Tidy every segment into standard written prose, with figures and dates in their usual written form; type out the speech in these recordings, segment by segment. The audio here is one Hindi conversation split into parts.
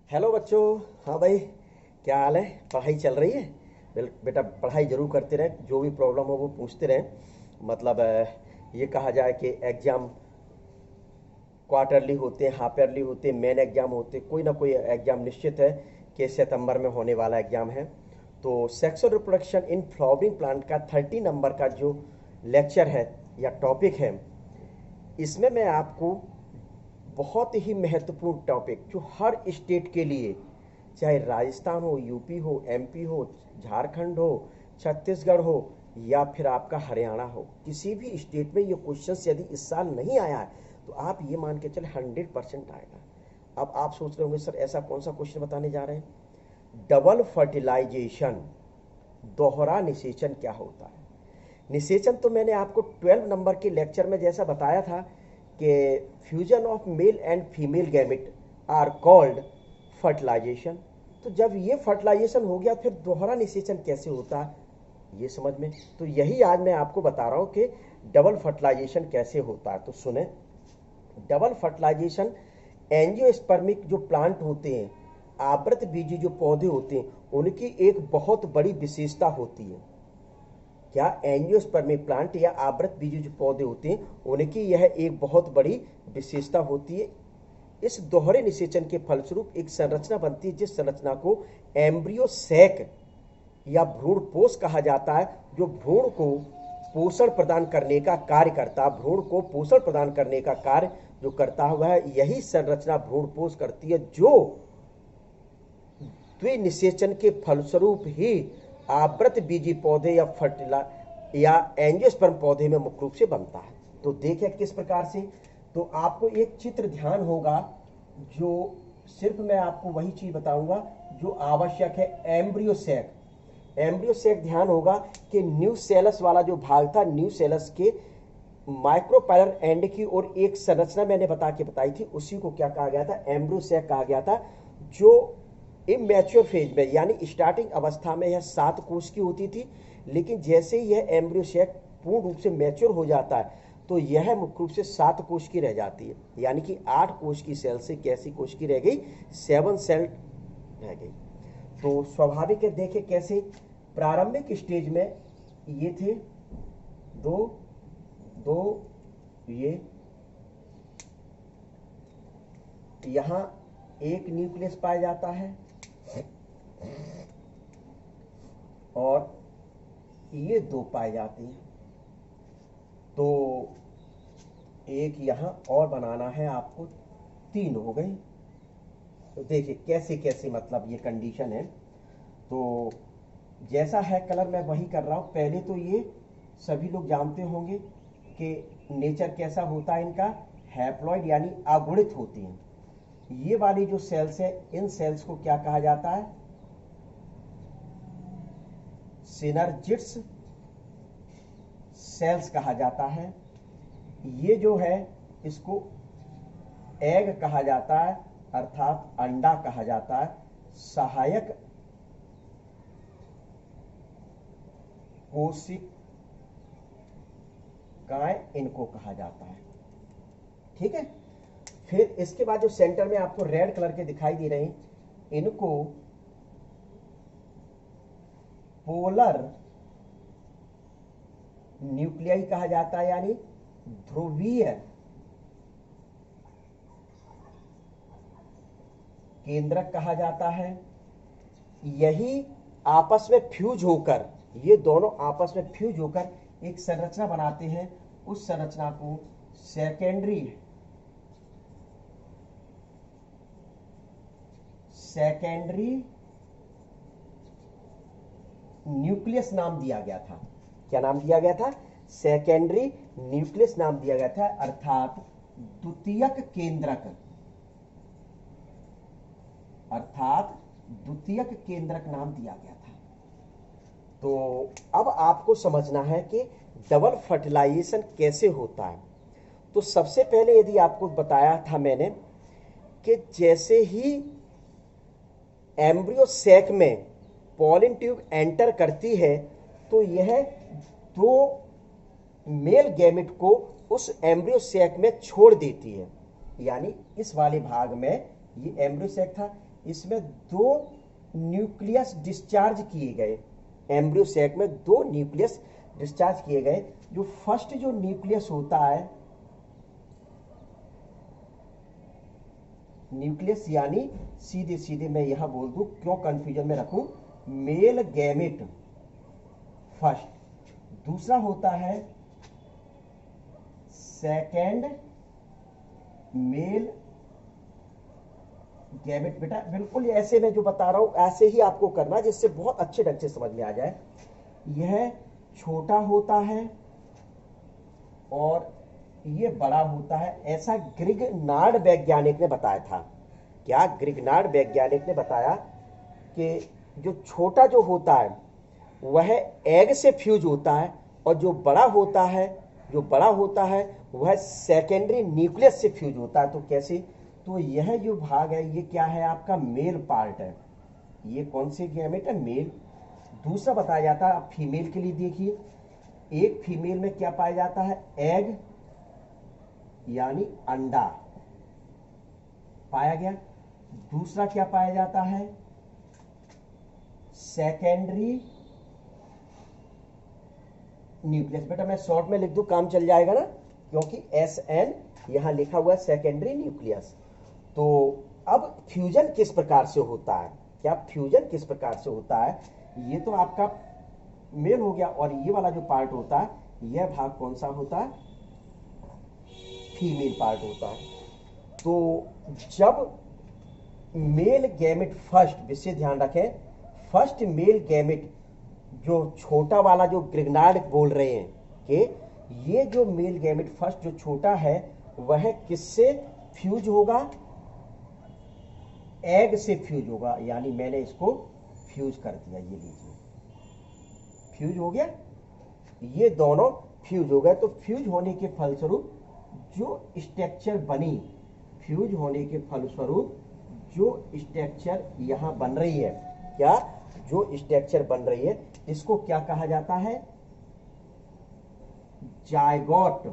हेलो बच्चों। हाँ भाई, क्या हाल है? पढ़ाई चल रही है? बेटा पढ़ाई जरूर करते रहें, जो भी प्रॉब्लम हो वो पूछते रहें। मतलब ये कहा जाए कि एग्ज़ाम क्वार्टरली होते हैं, हाफ ईयरली होते हैं, मेन एग्ज़ाम होते हैं, कोई ना कोई एग्ज़ाम निश्चित है कि सितंबर में होने वाला एग्ज़ाम है। तो sexual reproduction in flowering plant का 30 नंबर का जो लेक्चर है या टॉपिक है, इसमें मैं आपको बहुत ही महत्वपूर्ण टॉपिक जो हर स्टेट के लिए, चाहे राजस्थान हो, यूपी हो, एमपी हो, झारखंड हो, छत्तीसगढ़ हो या फिर आपका हरियाणा हो, किसी भी स्टेट में ये क्वेश्चन यदि इस साल नहीं आया है तो आप ये मान के चले 100% आएगा। अब आप सोच रहे होंगे सर ऐसा कौन सा क्वेश्चन बताने जा रहे हैं? डबल फर्टिलाइजेशन, दोहरा निषेचन क्या होता है? निषेचन तो मैंने आपको 12 नंबर के लेक्चर में जैसा बताया था कि fusion of male and female gamete are called fertilisation. तो जब ये फर्टिलाइजेशन हो गया फिर दोहरा निषेचन कैसे होता है ये समझ में, तो यही आज मैं आपको बता रहा हूँ कि डबल फर्टिलाइजेशन कैसे होता है। तो सुने, डबल फर्टिलाइजेशन एंजियोस्पर्मिक जो प्लांट होते हैं, आवृत बीजी जो पौधे होते हैं, उनकी एक बहुत बड़ी विशेषता होती है। क्या? एंजियोस्पर्मिक प्लांट या आवृत बीजी जो पौधे होते हैं उनकी यह एक बहुत बड़ी विशेषता होती है। इस दोहरे निषेचन के फलस्वरूप एक संरचना बनती है जिस संरचना को एम्ब्रियो सैक या भ्रूण पोष कहा जाता है, जो भ्रूण को पोषण प्रदान करने का कार्य करता है। भ्रूण को पोषण प्रदान करने का कार्य जो करता हुआ है, यही संरचना भ्रूण पोष करती है, जो द्विनिषेचन के फलस्वरूप ही आवृत बीजी पौधे या एंजियोस्पर्म पौधे में मुख्य रूप से बनता है। तो देखें किस प्रकार से। तो आपको एक चित्र ध्यान होगा, जो सिर्फ मैं आपको वही चीज बताऊंगा जो आवश्यक है। एम्ब्रियो सैक ध्यान होगा कि न्यूसेलस वाला जो भाग था, न्यूसेलस के माइक्रोपाइलर एंड की और एक संरचना मैंने बताई थी, उसी को क्या कहा गया था? एम्ब्रियो सैक कहा गया था। जो इमैच्योर फेज में यानी स्टार्टिंग अवस्था में यह 7 कोश की होती थी, लेकिन जैसे ही यह एम्ब्रियो सैक पूर्ण रूप से मैच्योर हो जाता है तो यह मुख्य रूप से 7 कोश की रह जाती है, यानी कि 8 कोश की सेल से कैसी कोश की रह गई? 7 सेल रह गई। तो स्वाभाविक है, देखें कैसे प्रारंभिक स्टेज में ये थे दो ये, यहां एक न्यूक्लियस पाया जाता है और ये 2 पाए जाते हैं। तो एक यहां और बनाना है आपको, 3 हो गई। तो देखिए कैसे कैसे मतलब ये कंडीशन है। तो जैसा है कलर मैं वही कर रहा हूं। पहले तो ये सभी लोग जानते होंगे कि नेचर कैसा होता है इनका, हैप्लॉइड यानी अगुणित होती हैं। ये वाली जो सेल्स है, इन सेल्स को क्या कहा जाता है? सिनर्जिड्स सेल्स कहा जाता है। ये जो है इसको एग कहा जाता है, अर्थात अंडा कहा जाता है। सहायक कोशिकाएं इनको कहा जाता है। ठीक है। फिर इसके बाद जो सेंटर में आपको रेड कलर के दिखाई दे रहे हैं, इनको पोलर न्यूक्लियाई कहा जाता है, यानी ध्रुवीय केंद्रक कहा जाता है। यही आपस में फ्यूज होकर, ये दोनों आपस में फ्यूज होकर एक संरचना बनाते हैं। उस संरचना को सेकेंडरी न्यूक्लियस नाम दिया गया था। क्या नाम दिया गया था? सेकेंडरी न्यूक्लियस नाम दिया गया था, अर्थात द्वितीयक केंद्रक नाम दिया गया था। तो अब आपको समझना है कि डबल फर्टिलाइजेशन कैसे होता है। तो सबसे पहले यदि आपको बताया था मैंने कि जैसे ही एम्ब्रियो सैक में पॉलिन ट्यूब एंटर करती है तो यह 2 मेल गैमेट को उस एम्ब्रियो सैक में छोड़ देती है। यानी इस वाले भाग में ये एम्ब्रियो सैक था, इसमें 2 न्यूक्लियस डिस्चार्ज किए गए, एम्ब्रियो सैक में 2 न्यूक्लियस डिस्चार्ज किए गए। जो फर्स्ट जो न्यूक्लियस होता है, न्यूक्लियस यानी सीधे सीधे मैं यहां बोल दूं, क्यों कंफ्यूजन में रखूं, मेल गैमेट फर्स्ट। दूसरा होता है सेकेंड मेल गैमेट। बेटा बिल्कुल ऐसे मैं जो बता रहा हूं ऐसे ही आपको करना, जिससे बहुत अच्छे ढंग से समझ में आ जाए। यह छोटा होता है और ये बड़ा होता है, ऐसा ग्रिगनार्ड वैज्ञानिक ने बताया था। क्या ग्रिगनार्ड वैज्ञानिक ने बताया कि जो छोटा जो होता है वह एग से फ्यूज होता है, और जो बड़ा होता है वह सेकेंडरी न्यूक्लियस से फ्यूज होता है। तो कैसे? तो यह जो भाग है ये क्या है, आपका मेल पार्ट है। ये कौन से गैमेट है? मेल। दूसरा बताया जाता है, आप फीमेल के लिए देखिए, एक फीमेल में क्या पाया जाता है, एग यानी अंडा पाया गया। दूसरा क्या पाया जाता है, सेकेंडरी न्यूक्लियस। बेटा मैं शॉर्ट में लिख दूं, काम चल जाएगा ना, क्योंकि SN यहां लिखा हुआ है, सेकेंडरी न्यूक्लियस। तो अब फ्यूजन किस प्रकार से होता है, क्या फ्यूजन किस प्रकार से होता है, ये तो आपका मेल हो गया, और ये वाला जो पार्ट होता है, यह भाग कौन सा होता है, फीमेल पार्ट होता है। तो जब मेल गैमेट फर्स्ट, विशेष ध्यान रखें, फर्स्ट मेल गैमेट जो छोटा वाला जो ग्रिगनार्ड बोल रहे हैं कि ये जो मेल गैमेट फर्स्ट जो छोटा है वह किससे फ्यूज होगा, एग से फ्यूज होगा। यानी मैंने इसको फ्यूज कर दिया, ये लीजिए फ्यूज हो गया, ये दोनों फ्यूज हो गए। तो फ्यूज होने के फलस्वरूप जो स्ट्रक्चर बनी, फ्यूज होने के फलस्वरूप जो स्ट्रक्चर यहां बन रही है, क्या जो स्ट्रक्चर बन रही है, इसको क्या कहा जाता है, जायगोट।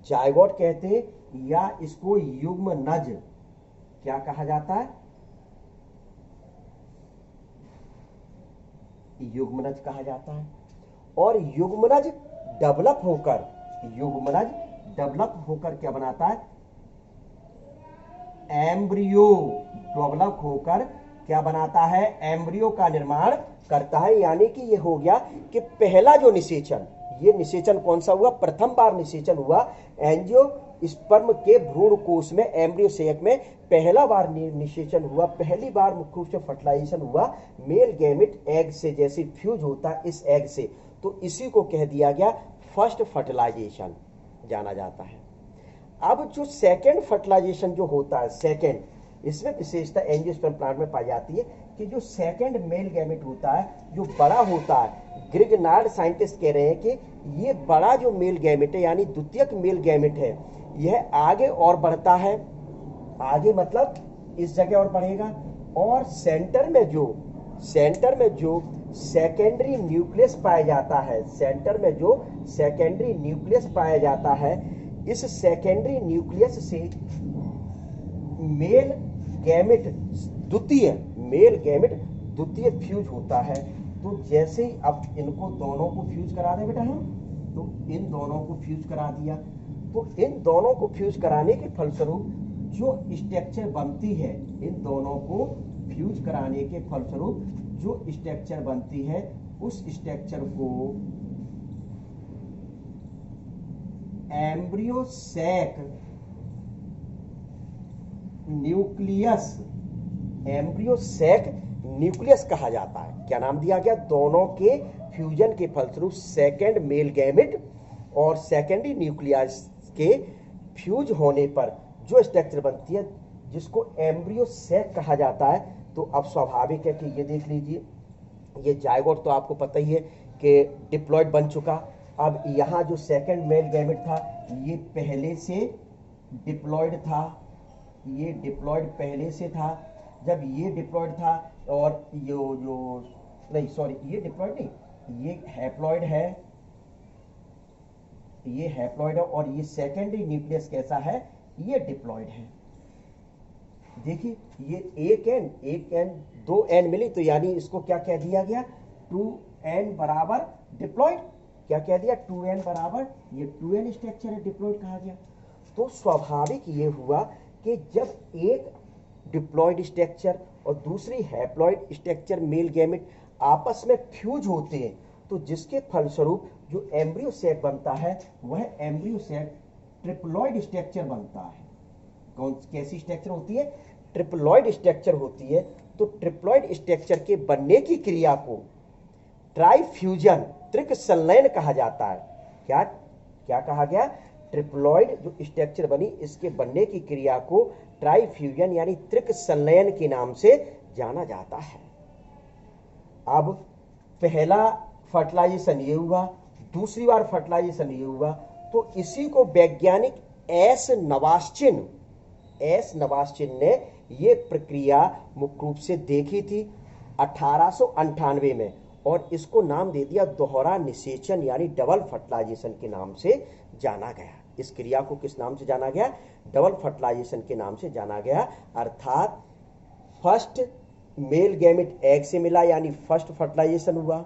जायगोट कहते हैं, या इसको युग्मनज क्या कहा जाता है, युग्मनज कहा जाता है। और युग्मनज डेवलप होकर क्या बनाता है, एम्ब्रियो। डेवलप होकर क्या बनाता है, एम्ब्रियो का निर्माण करता है। यानी कि ये हो गया कि पहला जो निषेचन, ये निषेचन कौन सा हुआ, प्रथम बार निषेचन हुआ एंजियोस्पर्म के भ्रूण कोश में, एम्ब्रियो सेक में पहला बार निषेचन हुआ, पहली बार मुख्य रूप से फर्टिलाइजेशन हुआ मेल गैमेट एग से, जैसे फ्यूज होता है इस एग से। तो इसी को कह दिया गया फर्स्ट फर्टिलाइजेशन जाना जाता है। अब जो सेकेंड फर्टिलाइजेशन जो होता है, सेकेंड, इसमें विशेषता एंजियोस्पर्म प्लांट में पाई जाती है कि जो सेकेंड मेल गैमेट होता है, जो बड़ा होता है, ग्रिगनार्ड साइंटिस्ट कह रहे हैं कि ये बड़ा जो मेल गैमेट है यानी द्वितीयक मेल गैमेट है, यह आगे और बढ़ता है, आगे मतलब इस जगह और बढ़ेगा, और सेंटर में जो सेकेंडरी न्यूक्लियस पाया जाता है, सेंटर में जो सेकेंडरी न्यूक्लियस पाया जाता है, इस सेकेंडरी न्यूक्लियस से मेल गैमेट द्वितीय फ्यूज होता है। तो जैसे ही अब इनको दोनों को फ्यूज करा दें बेटा हम, तो इन दोनों को फ्यूज करा दिया, तो इन दोनों को फ्यूज कराने के फलस्वरूप जो स्ट्रक्चर बनती है, इन दोनों को फ्यूज कराने के फलस्वरूप जो स्ट्रक्चर बनती है, उस स्ट्रक्चर को एम्ब्रियो सैक न्यूक्लियस कहा जाता है। क्या नाम दिया गया, दोनों के फ्यूजन के फलस्वरूप सेकेंड मेल गैमेट और सेकेंडरी न्यूक्लियस के फ्यूज होने पर जो स्ट्रक्चर बनती है, जिसको एम्ब्रियो सैक कहा जाता है। तो अब स्वाभाविक है कि ये देख लीजिए, ये जायगोट तो आपको पता ही है कि डिप्लॉयड बन चुका। अब यहाँ जो सेकेंड मेल गैमेट था, ये पहले से डिप्लॉयड था, ये डिप्लॉयड पहले से था। जब ये डिप्लॉयड था, और ये डिप्लॉयड नहीं, ये हैप्लॉयड है, और ये सेकेंडरी न्यूक्लियस कैसा है, ये डिप्लॉयड है। देखिए ये एक एन 2 एन मिली, तो यानी इसको क्या कह दिया गया, 2n बराबर डिप्लॉयड। क्या कह दिया, 2n बराबर, ये 2n स्ट्रक्चर है, डिप्लॉयड कहा गया। तो स्वाभाविक ये हुआ कि जब एक डिप्लॉयड स्ट्रक्चर और दूसरी हैप्लॉयड स्ट्रक्चर मेल गैमेट आपस में फ्यूज होते हैं, तो जिसके फलस्वरूप जो एम्ब्रियो सैक बनता है वह एम्ब्रियो सैक ट्रिप्लॉयड स्ट्रक्चर बनता है। कौन कैसी स्ट्रक्चर होती है, ट्रिप्लॉयड स्ट्रक्चर होती है। तो ट्रिप्लॉयड स्ट्रक्चर के बनने की क्रिया को ट्राइफ्यूजन, त्रिक संलयन कहा जाता है। क्या क्या कहा गया, ट्रिप्लॉयड जो स्ट्रक्चर बनी इसके बनने की क्रिया को ट्राइफ्यूजन यानी त्रिक संलयन के नाम से जाना जाता है। अब पहला फर्टिलाइजेशन ये हुआ, दूसरी बार फर्टिलाइजेशन ये हुआ, तो इसी को वैज्ञानिक एस नवास्चिन ने ये प्रक्रिया मुख्य रूप से देखी थी 1898 में, और इसको नाम दे दिया दोहरा निषेचन यानी डबल फर्टिलाइजेशन के नाम से जाना गया। इस क्रिया को किस नाम से जाना गया, डबल फर्टिलाइजेशन के नाम से जाना गया। अर्थात फर्स्ट मेल गैमेट एग से मिला यानी फर्स्ट फर्टिलाइजेशन हुआ।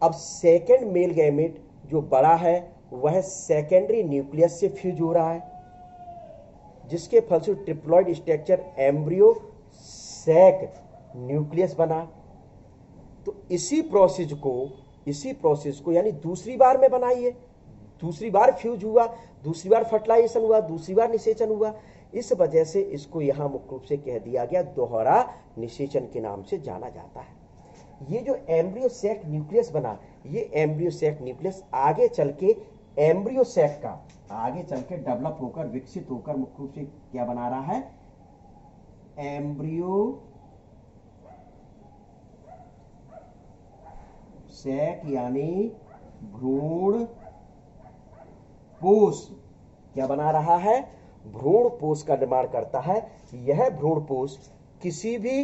अब सेकेंड मेल गैमेट जो बड़ा है वह सेकेंडरी न्यूक्लियस से फ्यूज हो रहा है, जिसके फलस्वरूप triploid structure embryo sac nucleus बना। तो इसी प्रोसेस को यानी दूसरी बार में बनाइए, दूसरी बार फ्यूज हुआ, दूसरी बार फर्टिलाइजेशन हुआ, दूसरी बार निषेचन हुआ। इस वजह से इसको यहां मुख्य रूप से कह दिया गया दोहरा निषेचन के नाम से जाना जाता है। ये जो एम्ब्रियो सैक न्यूक्लियस बना, ये एम्ब्रियो सैक न्यूक्लियस आगे चल के एम्ब्रियो सैक का आगे चल के डेवलप होकर विकसित होकर मुख्य रूप से क्या बना रहा है, एम्ब्रियो सैक यानी भ्रूण पोष क्या बना रहा है, भ्रूण पोष का निर्माण करता है। यह भ्रूण पोष किसी भी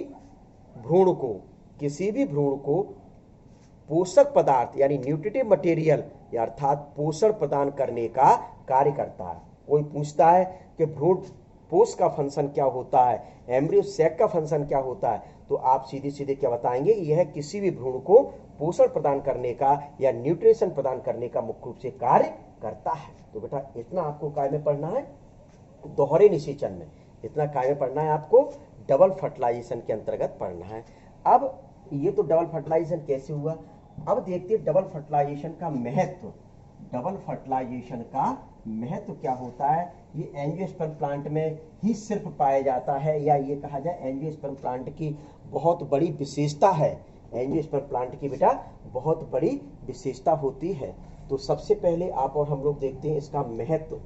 भ्रूण को पोषक पदार्थ यानी न्यूट्रिटिव मटेरियल या अर्थात पोषण प्रदान करने का कार्य करता है। कोई पूछता है कि भ्रूण पोष का फंक्शन क्या होता है, एम्ब्रियो सैक का फंक्शन क्या होता है, तो आप सीधे सीधे क्या बताएंगे, यह किसी भी भ्रूण को पोषण प्रदान करने का या न्यूट्रिशन प्रदान करने का मुख्य रूप से कार्य करता है। तो बेटा इतना आपको काय में पढ़ना है, दोहरे निषेचन में, इतना काय में पढ़ना है आपको, डबल फर्टिलाइजेशन के अंतर्गत पढ़ना है। अब ये तो डबल फर्टिलाइजेशन कैसे हुआ, अब देखते हैं डबल फर्टिलाइजेशन का महत्व। डबल फर्टिलाइजेशन का महत्व क्या होता है, ये एंजियोस्पर्म प्लांट में ही सिर्फ पाया जाता है, या ये कहा जाए एंजियोस्पर्म प्लांट की बहुत बड़ी विशेषता है। एंजियोस्पर्म प्लांट की बेटा बहुत बड़ी विशेषता होती है। तो सबसे पहले आप और हम लोग देखते हैं इसका महत्व,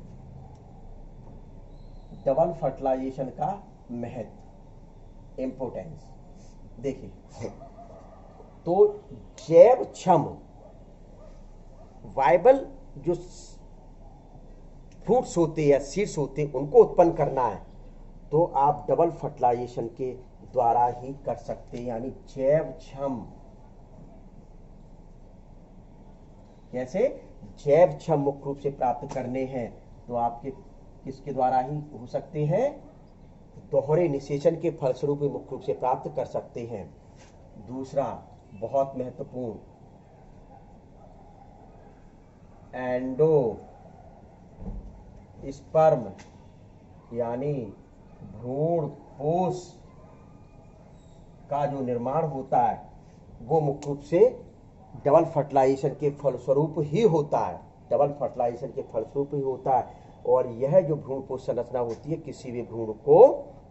डबल फर्टिलाइजेशन का महत्व, इंपोर्टेंस। देखिए तो जैवक्षम वाइबल जो फ्रूट्स होते या सीड्स होते उनको उत्पन्न करना है, तो आप डबल फर्टिलाइजेशन के द्वारा ही कर सकते हैं, यानी जैवक्षम। कैसे, जैवक्षम मुख्य रूप से प्राप्त करने हैं, तो आपके किसके द्वारा ही हो सकते हैं, दोहरे निषेचन के फलस्वरूप मुख्य रूप से प्राप्त कर सकते हैं। दूसरा बहुत महत्वपूर्ण, एंडो स्पर्म यानी भ्रूण कोश का जो निर्माण होता है वो मुख्य रूप से डबल फर्टिलाइजेशन के फलस्वरूप ही होता है, डबल फर्टिलाइजेशन के फलस्वरूप ही होता है। और यह जो भ्रूण पोष संरचना होती है किसी भी भ्रूण को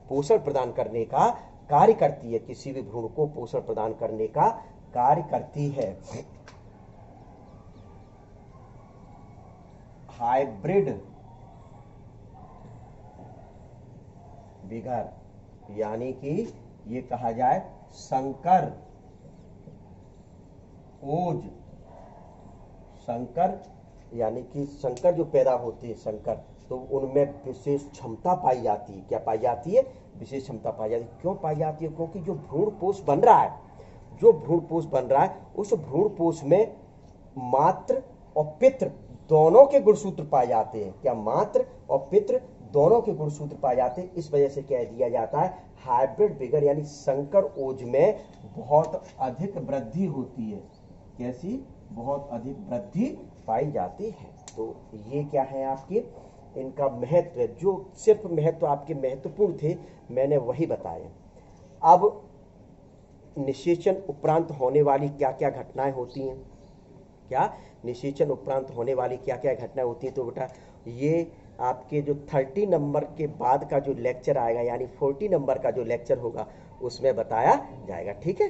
पोषण प्रदान करने का कार्य करती है, किसी भी भ्रूण को पोषण प्रदान करने का कार्य करती है। हाइब्रिड विगर यानी कि ये कहा जाए संकर ओज, संकर यानी कि संकर जो पैदा होते हैं संकर, तो उनमें विशेष क्षमता पाई जाती है। क्या पाई जाती है, विशेष क्षमता पाई जाती है। क्यों पाई जाती है, क्योंकि जो भ्रूण पोष बन रहा है, जो भ्रूण पोष बन रहा है उस भ्रूण पोष में मात्र और पितृ दोनों के गुणसूत्र पाए जाते हैं। क्या मात्र और पितृ दोनों के गुणसूत्र पाए जाते हैं। इस वजह से कह दिया जाता है हाइब्रिड विगर यानी संकर ओज में बहुत अधिक वृद्धि होती है। कैसी? बहुत अधिक वृद्धि पाई जाती है। तो ये क्या है आपके इनका महत्व, जो सिर्फ महत्व आपके महत्वपूर्ण थे मैंने वही बताए। अब निषेचन उपरांत होने वाली क्या क्या घटनाएं होती हैं? क्या निषेचन उपरांत होने वाली क्या क्या घटनाएं होती हैं? तो बेटा ये आपके जो 30 नंबर के बाद का जो लेक्चर आएगा यानी 40 नंबर का जो लेक्चर होगा उसमें बताया जाएगा। ठीक है।